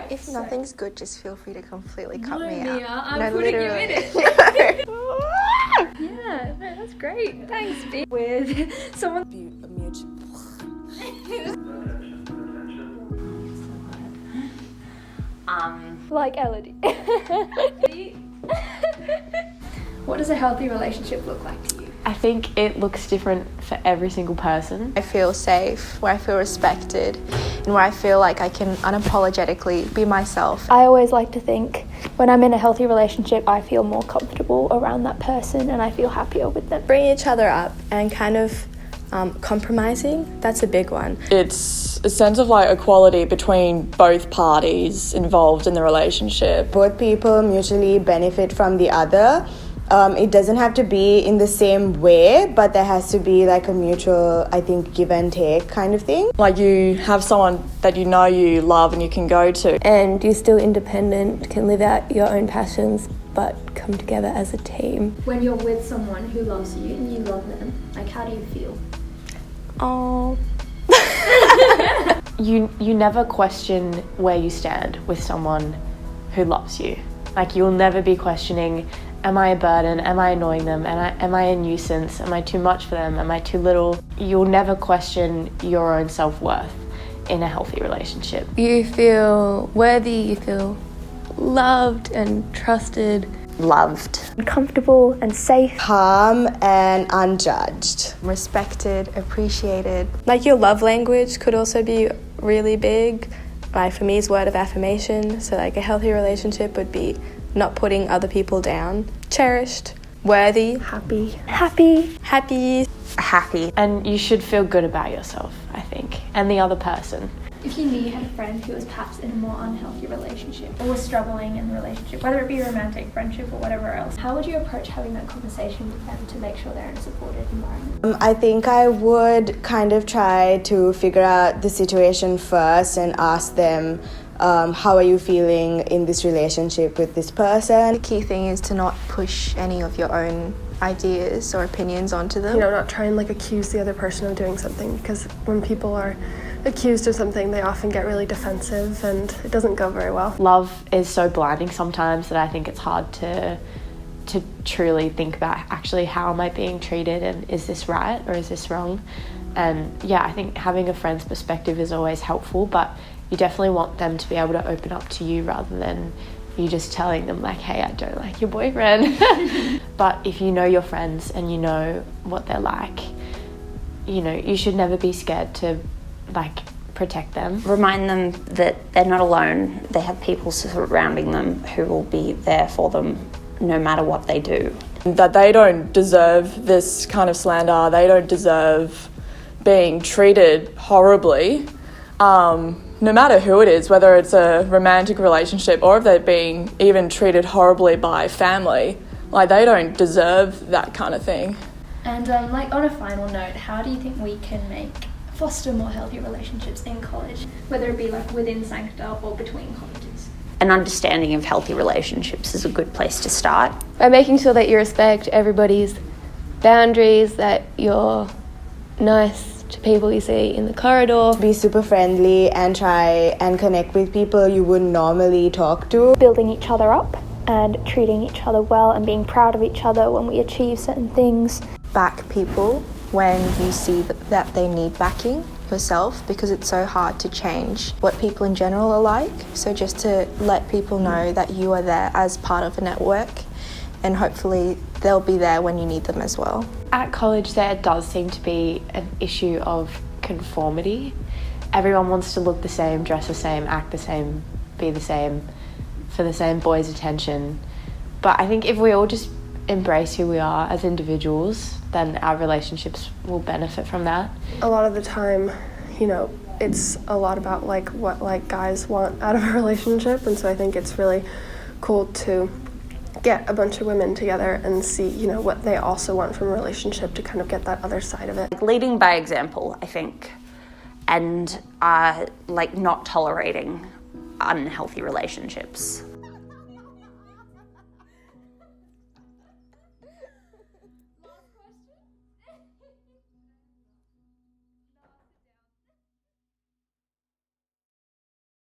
If nothing's good, just feel free to completely cut me Mia, out. I'm putting you in it. Yeah, no, that's great. Thanks, B. With someone. Like Elodie. What does a healthy relationship look like to you? I think it looks different for every single person. I feel safe, where I feel respected, and where I feel like I can unapologetically be myself. I always like to think when I'm in a healthy relationship, I feel more comfortable around that person and I feel happier with them. Bring each other up and kind of compromising, that's a big one. It's a sense of like equality between both parties involved in the relationship. Both people mutually benefit from the other. It doesn't have to be in the same way, but there has to be like a mutual, I think, give and take kind of thing. Like you have someone that you know you love and you can go to. And you're still independent, can live out your own passions, but come together as a team. When you're with someone who loves you and you love them, like how do you feel? Oh. You never question where you stand with someone who loves you. Like you'll never be questioning, am I a burden? Am I annoying them? Am I a nuisance? Am I too much for them? Am I too little? You'll never question your own self-worth in a healthy relationship. You feel worthy, you feel loved and trusted. Loved. Comfortable and safe. Calm and unjudged. Respected, appreciated. Like your love language could also be really big. Like for me, it's word of affirmation. So like a healthy relationship would be not putting other people down. Cherished, worthy, Happy. happy. And you should feel good about yourself, I think, and the other person. If you knew you had a friend who was perhaps in a more unhealthy relationship or was struggling in the relationship, whether it be a romantic friendship or whatever else, how would you approach having that conversation with them to make sure they're in a supportive environment? I think I would kind of try to figure out the situation first and ask them, how are you feeling in this relationship with this person? The key thing is to not push any of your own ideas or opinions onto them. You know, not try and like accuse the other person of doing something, because when people are accused of something, they often get really defensive and it doesn't go very well. Love is so blinding sometimes that I think it's hard to truly think about actually how am I being treated and is this right or is this wrong? And yeah, I think having a friend's perspective is always helpful, but you definitely want them to be able to open up to you rather than you just telling them like, hey, I don't like your boyfriend. But if you know your friends and you know what they're like, you know, you should never be scared to like protect them. Remind them that they're not alone. They have people surrounding them who will be there for them no matter what they do. That they don't deserve this kind of slander. They don't deserve being treated horribly. No matter who it is, whether it's a romantic relationship or if they're being even treated horribly by family, like they don't deserve that kind of thing. And like on a final note, how do you think we can foster more healthy relationships in college, whether it be like within Sancta or between colleges? An understanding of healthy relationships is a good place to start. By making sure that you respect everybody's boundaries, that you're nice to people you see in the corridor. Be super friendly and try and connect with people you wouldn't normally talk to. Building each other up and treating each other well and being proud of each other when we achieve certain things. Back people when you see that they need backing yourself, because it's so hard to change what people in general are like. So just to let people know that you are there as part of a network, and hopefully they'll be there when you need them as well. At college there does seem to be an issue of conformity. Everyone wants to look the same, dress the same, act the same, be the same, for the same boys' attention. But I think if we all just embrace who we are as individuals, then our relationships will benefit from that. A lot of the time, you know, it's a lot about like what like guys want out of a relationship, and so I think it's really cool to get a bunch of women together and see, you know, what they also want from a relationship to kind of get that other side of it. Leading by example, I think, and like not tolerating unhealthy relationships.